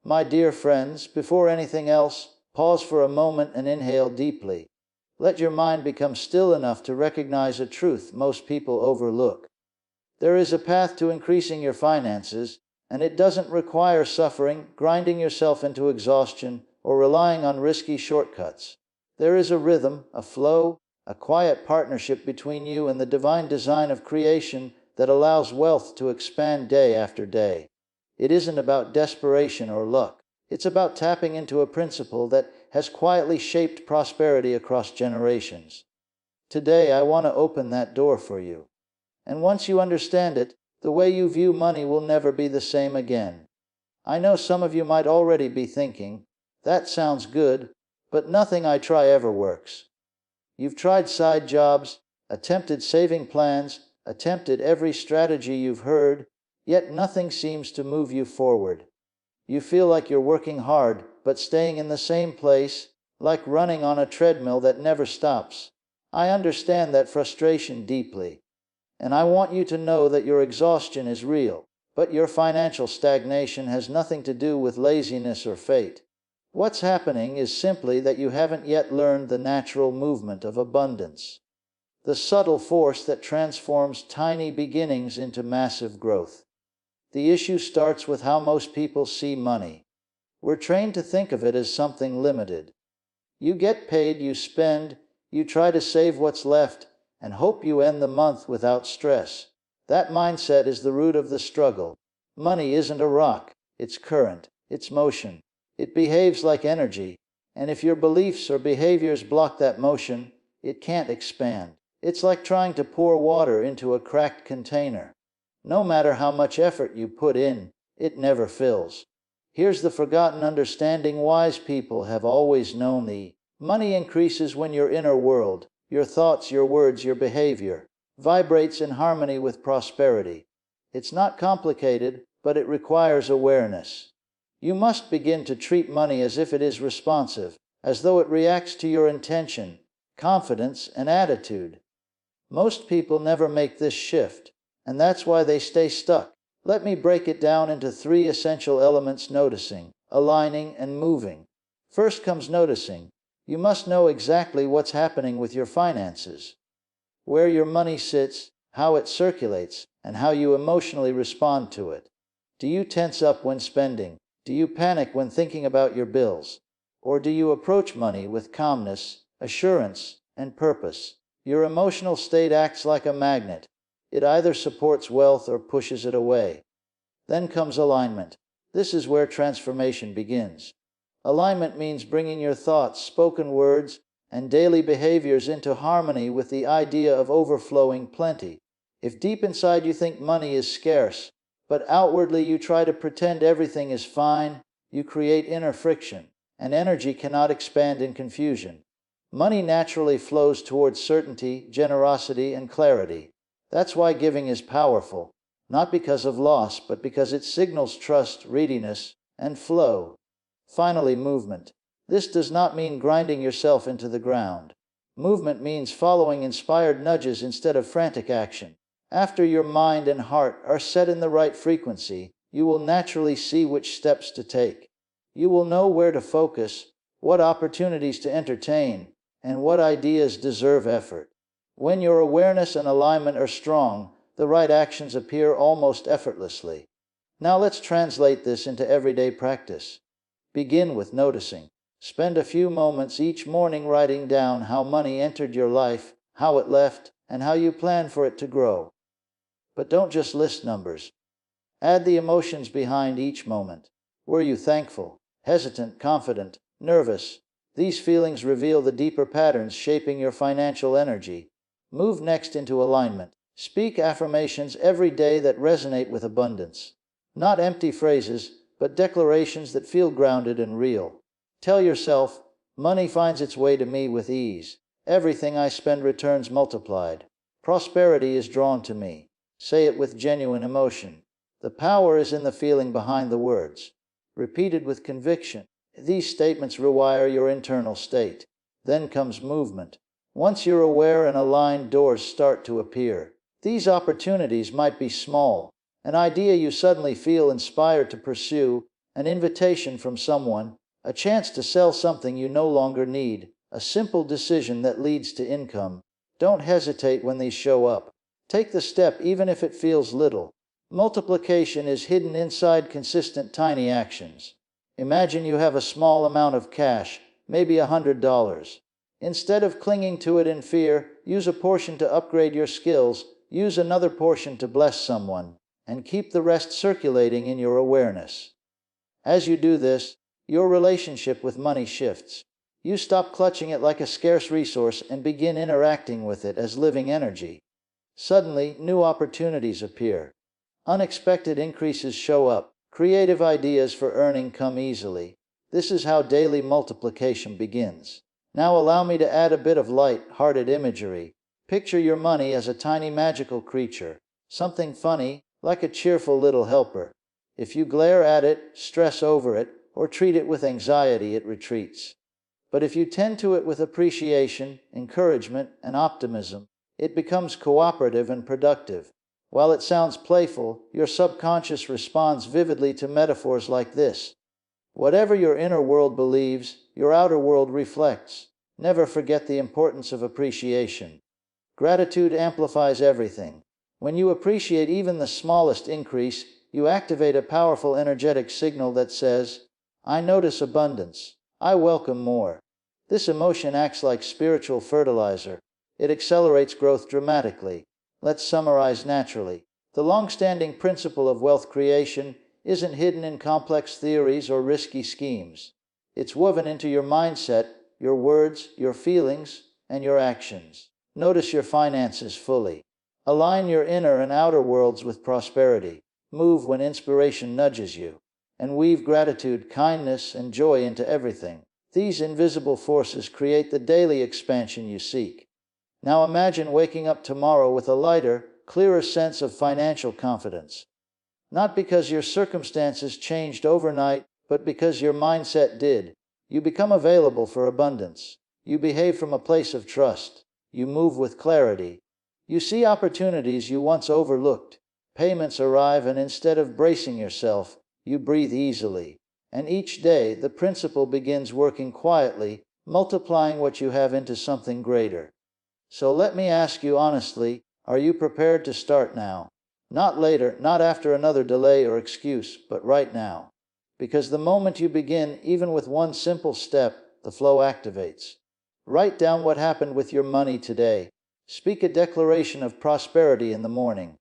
My dear friends, before anything else, pause for a moment and inhale deeply. Let your mind become still enough to recognize a truth most people overlook. There is a path to increasing your finances, and it doesn't require suffering, grinding yourself into exhaustion, or relying on risky shortcuts. There is a rhythm, a flow, a quiet partnership between you and the divine design of creation that allows wealth to expand day after day. It isn't about desperation or luck. It's about tapping into a principle that has quietly shaped prosperity across generations. Today, I want to open that door for you. And once you understand it, the way you view money will never be the same again. I know some of you might already be thinking, that sounds good, but nothing I try ever works. You've tried side jobs, attempted saving plans, attempted every strategy you've heard, yet nothing seems to move you forward. You feel like you're working hard, but staying in the same place, like running on a treadmill that never stops. I understand that frustration deeply. And I want you to know that your exhaustion is real, but your financial stagnation has nothing to do with laziness or fate. What's happening is simply that you haven't yet learned the natural movement of abundance, the subtle force that transforms tiny beginnings into massive growth. The issue starts with how most people see money. We're trained to think of it as something limited. You get paid, you spend, you try to save what's left, and hope you end the month without stress. That mindset is the root of the struggle. Money isn't a rock, it's current, it's motion. It behaves like energy, and if your beliefs or behaviors block that motion, it can't expand. It's like trying to pour water into a cracked container. No matter how much effort you put in, it never fills. Here's the forgotten understanding wise people have always known: money increases when your inner world, your thoughts, your words, your behavior, vibrates in harmony with prosperity. It's not complicated, but it requires awareness. You must begin to treat money as if it is responsive, as though it reacts to your intention, confidence, and attitude. Most people never make this shift, and that's why they stay stuck. Let me break it down into 3 essential elements: noticing, aligning, and moving. First comes noticing. You must know exactly what's happening with your finances, where your money sits, how it circulates, and how you emotionally respond to it. Do you tense up when spending? Do you panic when thinking about your bills? Or do you approach money with calmness, assurance, and purpose? Your emotional state acts like a magnet. It either supports wealth or pushes it away. Then comes alignment. This is where transformation begins. Alignment means bringing your thoughts, spoken words, and daily behaviors into harmony with the idea of overflowing plenty. If deep inside you think money is scarce, but outwardly you try to pretend everything is fine, you create inner friction, and energy cannot expand in confusion. Money naturally flows towards certainty, generosity, and clarity. That's why giving is powerful, not because of loss, but because it signals trust, readiness, and flow. Finally, movement. This does not mean grinding yourself into the ground. Movement means following inspired nudges instead of frantic action. After your mind and heart are set in the right frequency, you will naturally see which steps to take. You will know where to focus, what opportunities to entertain, and what ideas deserve effort. When your awareness and alignment are strong, the right actions appear almost effortlessly. Now let's translate this into everyday practice. Begin with noticing. Spend a few moments each morning writing down how money entered your life, how it left, and how you plan for it to grow. But don't just list numbers. Add the emotions behind each moment. Were you thankful, hesitant, confident, nervous? These feelings reveal the deeper patterns shaping your financial energy. Move next into alignment. Speak affirmations every day that resonate with abundance. Not empty phrases, but declarations that feel grounded and real. Tell yourself, money finds its way to me with ease. Everything I spend returns multiplied. Prosperity is drawn to me. Say it with genuine emotion. The power is in the feeling behind the words. Repeated with conviction. These statements rewire your internal state. Then comes movement. Once you're aware and aligned, doors start to appear. These opportunities might be small. An idea you suddenly feel inspired to pursue, an invitation from someone, a chance to sell something you no longer need, a simple decision that leads to income. Don't hesitate when these show up. Take the step even if it feels little. Multiplication is hidden inside consistent tiny actions. Imagine you have a small amount of cash, maybe $100. Instead of clinging to it in fear, use a portion to upgrade your skills, use another portion to bless someone, and keep the rest circulating in your awareness. As you do this, your relationship with money shifts. You stop clutching it like a scarce resource and begin interacting with it as living energy. Suddenly, new opportunities appear. Unexpected increases show up. Creative ideas for earning come easily. This is how daily multiplication begins. Now allow me to add a bit of light-hearted imagery. Picture your money as a tiny magical creature, something funny, like a cheerful little helper. If you glare at it, stress over it, or treat it with anxiety, it retreats. But if you tend to it with appreciation, encouragement, and optimism, it becomes cooperative and productive. While it sounds playful, your subconscious responds vividly to metaphors like this. Whatever your inner world believes, your outer world reflects. Never forget the importance of appreciation. Gratitude amplifies everything. When you appreciate even the smallest increase, you activate a powerful energetic signal that says, "I notice abundance. I welcome more." This emotion acts like spiritual fertilizer. It accelerates growth dramatically. Let's summarize naturally. The long-standing principle of wealth creation isn't hidden in complex theories or risky schemes. It's woven into your mindset, your words, your feelings, and your actions. Notice your finances fully. Align your inner and outer worlds with prosperity. Move when inspiration nudges you. And weave gratitude, kindness, and joy into everything. These invisible forces create the daily expansion you seek. Now imagine waking up tomorrow with a lighter, clearer sense of financial confidence. Not because your circumstances changed overnight, but because your mindset did. You become available for abundance. You behave from a place of trust. You move with clarity. You see opportunities you once overlooked. Payments arrive, and instead of bracing yourself, you breathe easily. And each day, the principle begins working quietly, multiplying what you have into something greater. So let me ask you honestly, are you prepared to start now? Not later, not after another delay or excuse, but right now. Because the moment you begin, even with one simple step, the flow activates. Write down what happened with your money today. Speak a declaration of prosperity in the morning.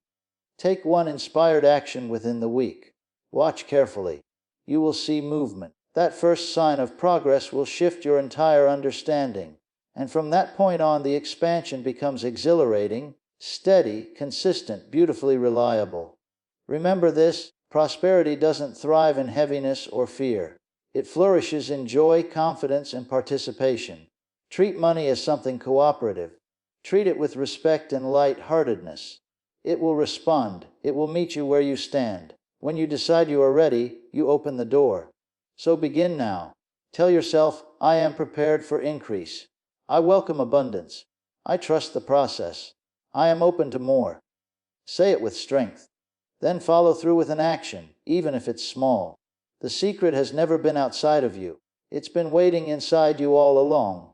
Take one inspired action within the week. Watch carefully. You will see movement. That first sign of progress will shift your entire understanding. And from that point on, the expansion becomes exhilarating, steady, consistent, beautifully reliable. Remember this, prosperity doesn't thrive in heaviness or fear. It flourishes in joy, confidence, and participation. Treat money as something cooperative. Treat it with respect and light-heartedness. It will respond. It will meet you where you stand. When you decide you are ready, you open the door. So begin now. Tell yourself, "I am prepared for increase. I welcome abundance. I trust the process. I am open to more." Say it with strength. Then follow through with an action, even if it's small. The secret has never been outside of you. It's been waiting inside you all along.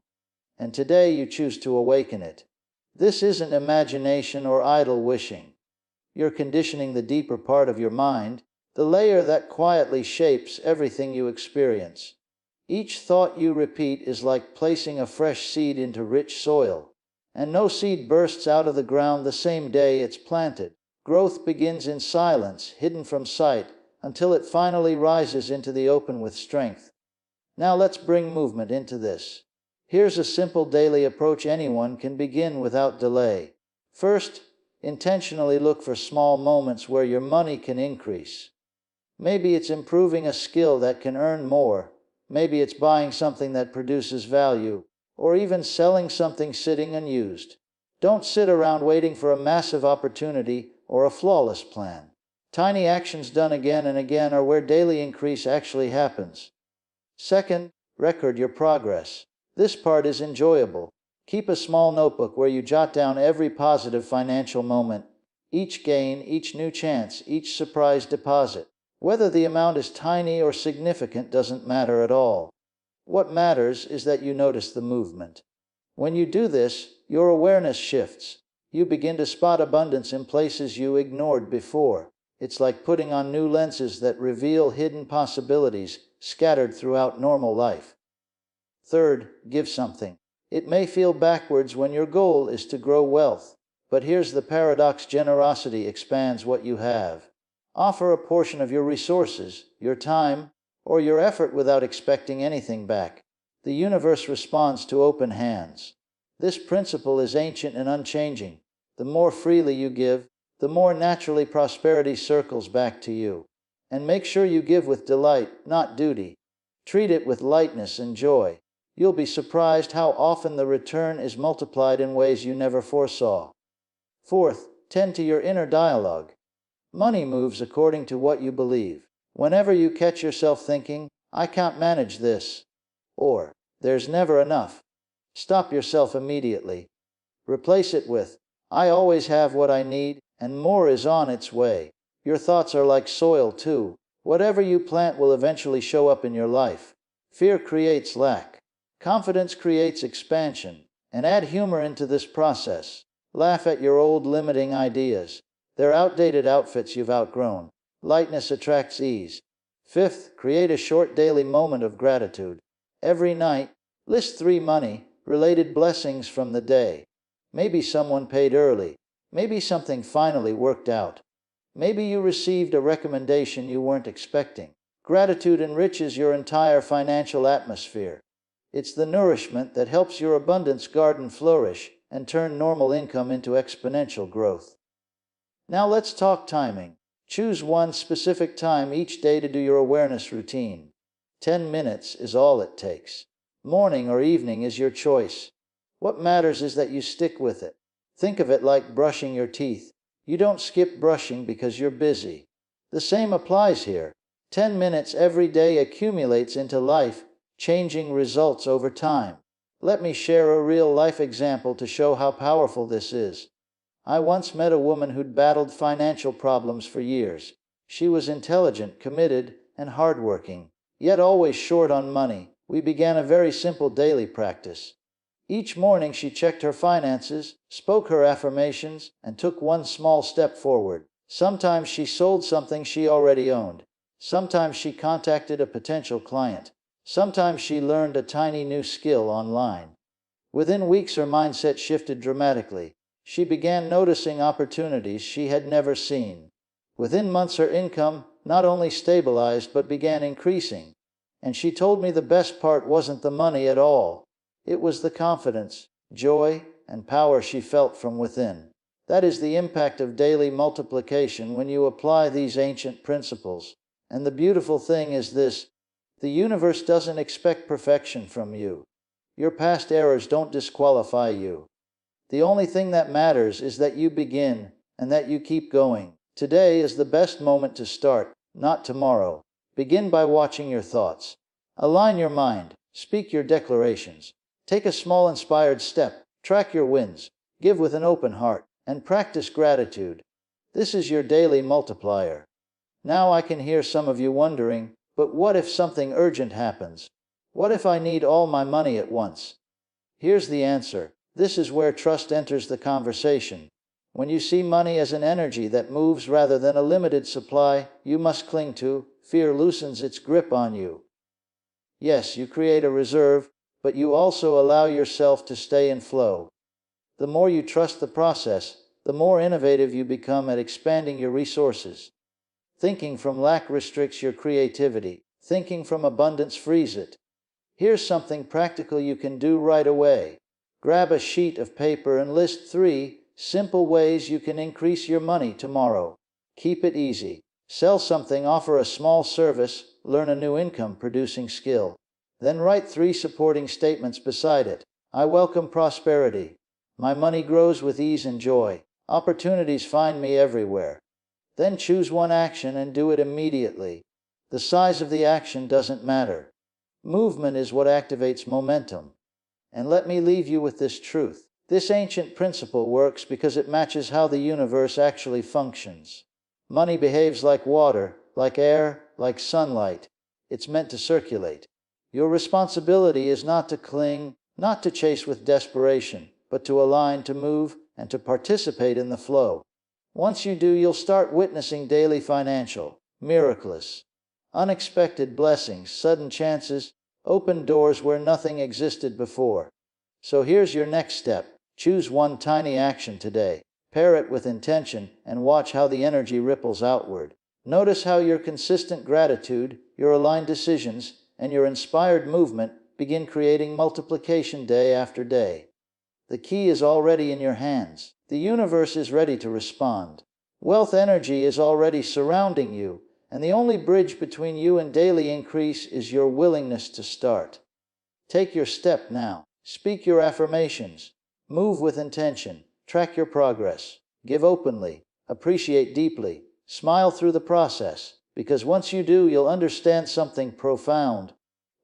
And today you choose to awaken it. This isn't imagination or idle wishing. You're conditioning the deeper part of your mind, the layer that quietly shapes everything you experience. Each thought you repeat is like placing a fresh seed into rich soil. And no seed bursts out of the ground the same day it's planted. Growth begins in silence, hidden from sight, until it finally rises into the open with strength. Now let's bring movement into this. Here's a simple daily approach anyone can begin without delay. First, intentionally look for small moments where your money can increase. Maybe it's improving a skill that can earn more. Maybe it's buying something that produces value, or even selling something sitting unused. Don't sit around waiting for a massive opportunity or a flawless plan. Tiny actions done again and again are where daily increase actually happens. Second, record your progress. This part is enjoyable. Keep a small notebook where you jot down every positive financial moment, each gain, each new chance, each surprise deposit. Whether the amount is tiny or significant doesn't matter at all. What matters is that you notice the movement. When you do this, your awareness shifts. You begin to spot abundance in places you ignored before. It's like putting on new lenses that reveal hidden possibilities scattered throughout normal life. Third, give something. It may feel backwards when your goal is to grow wealth, but here's the paradox: generosity expands what you have. Offer a portion of your resources, your time, or your effort without expecting anything back. The universe responds to open hands. This principle is ancient and unchanging. The more freely you give, the more naturally prosperity circles back to you. And make sure you give with delight, not duty. Treat it with lightness and joy. You'll be surprised how often the return is multiplied in ways you never foresaw. Fourth, tend to your inner dialogue. Money moves according to what you believe. Whenever you catch yourself thinking, "I can't manage this," or "there's never enough," stop yourself immediately. Replace it with, "I always have what I need, and more is on its way." Your thoughts are like soil too. Whatever you plant will eventually show up in your life. Fear creates lack. Confidence creates expansion. And add humor into this process. Laugh at your old limiting ideas. They're outdated outfits you've outgrown. Lightness attracts ease. Fifth, create a short daily moment of gratitude. Every night, list 3 money-related blessings from the day. Maybe someone paid early. Maybe something finally worked out. Maybe you received a recommendation you weren't expecting. Gratitude enriches your entire financial atmosphere. It's the nourishment that helps your abundance garden flourish and turn normal income into exponential growth. Now let's talk timing. Choose one specific time each day to do your awareness routine. 10 minutes is all it takes. Morning or evening is your choice. What matters is that you stick with it. Think of it like brushing your teeth. You don't skip brushing because you're busy. The same applies here. 10 minutes every day accumulates into life-changing results over time. Let me share a real-life example to show how powerful this is. I once met a woman who'd battled financial problems for years. She was intelligent, committed, and hardworking, yet always short on money. We began a very simple daily practice. Each morning she checked her finances, spoke her affirmations, and took one small step forward. Sometimes she sold something she already owned. Sometimes she contacted a potential client. Sometimes she learned a tiny new skill online. Within weeks her mindset shifted dramatically. She began noticing opportunities she had never seen. Within months her income not only stabilized but began increasing. And she told me the best part wasn't the money at all. It was the confidence, joy, and power she felt from within. That is the impact of daily multiplication when you apply these ancient principles. And the beautiful thing is this: the universe doesn't expect perfection from you. Your past errors don't disqualify you. The only thing that matters is that you begin, and that you keep going. Today is the best moment to start, not tomorrow. Begin by watching your thoughts. Align your mind. Speak your declarations. Take a small inspired step. Track your wins. Give with an open heart. And practice gratitude. This is your daily multiplier. Now I can hear some of you wondering, but what if something urgent happens? What if I need all my money at once? Here's the answer. This is where trust enters the conversation. When you see money as an energy that moves rather than a limited supply you must cling to, fear loosens its grip on you. Yes, you create a reserve, but you also allow yourself to stay in flow. The more you trust the process, the more innovative you become at expanding your resources. Thinking from lack restricts your creativity. Thinking from abundance frees it. Here's something practical you can do right away. Grab a sheet of paper and list 3 simple ways you can increase your money tomorrow. Keep it easy. Sell something, offer a small service, learn a new income-producing skill. Then write 3 supporting statements beside it. I welcome prosperity. My money grows with ease and joy. Opportunities find me everywhere. Then choose one action and do it immediately. The size of the action doesn't matter. Movement is what activates momentum. And let me leave you with this truth. This ancient principle works because it matches how the universe actually functions. Money behaves like water. like air, like sunlight. It's meant to circulate. Your responsibility is not to cling, not to chase with desperation, but to align, to move, and to participate in the flow. Once you do, you'll start witnessing daily financial, miraculous, unexpected blessings, sudden chances, open doors where nothing existed before. So here's your next step. Choose one tiny action today. Pair it with intention and watch how the energy ripples outward. Notice how your consistent gratitude, your aligned decisions, and your inspired movement begin creating multiplication day after day. The key is already in your hands. The universe is ready to respond. Wealth energy is already surrounding you, and the only bridge between you and daily increase is your willingness to start. Take your step now. Speak your affirmations. Move with intention. Track your progress. Give openly. Appreciate deeply. Smile through the process, because once you do, you'll understand something profound.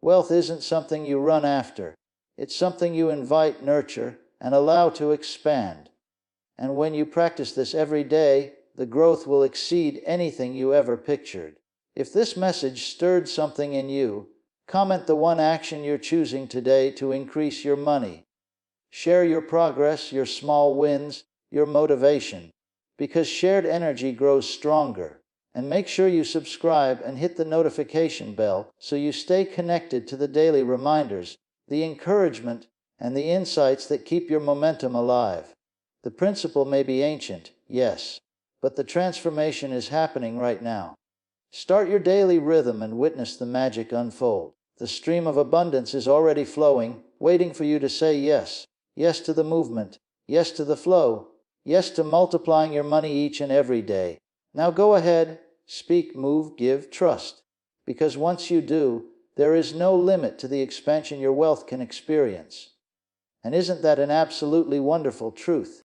Wealth isn't something you run after. It's something you invite, nurture, and allow to expand. And when you practice this every day, the growth will exceed anything you ever pictured. If this message stirred something in you, comment the one action you're choosing today to increase your money. Share your progress, your small wins, your motivation, because shared energy grows stronger. And make sure you subscribe and hit the notification bell so you stay connected to the daily reminders, the encouragement, and the insights that keep your momentum alive. The principle may be ancient, yes, but the transformation is happening right now. Start your daily rhythm and witness the magic unfold. The stream of abundance is already flowing, waiting for you to say yes. Yes to the movement. Yes to the flow. Yes to multiplying your money each and every day. Now go ahead, speak, move, give, trust. Because once you do, there is no limit to the expansion your wealth can experience. And isn't that an absolutely wonderful truth?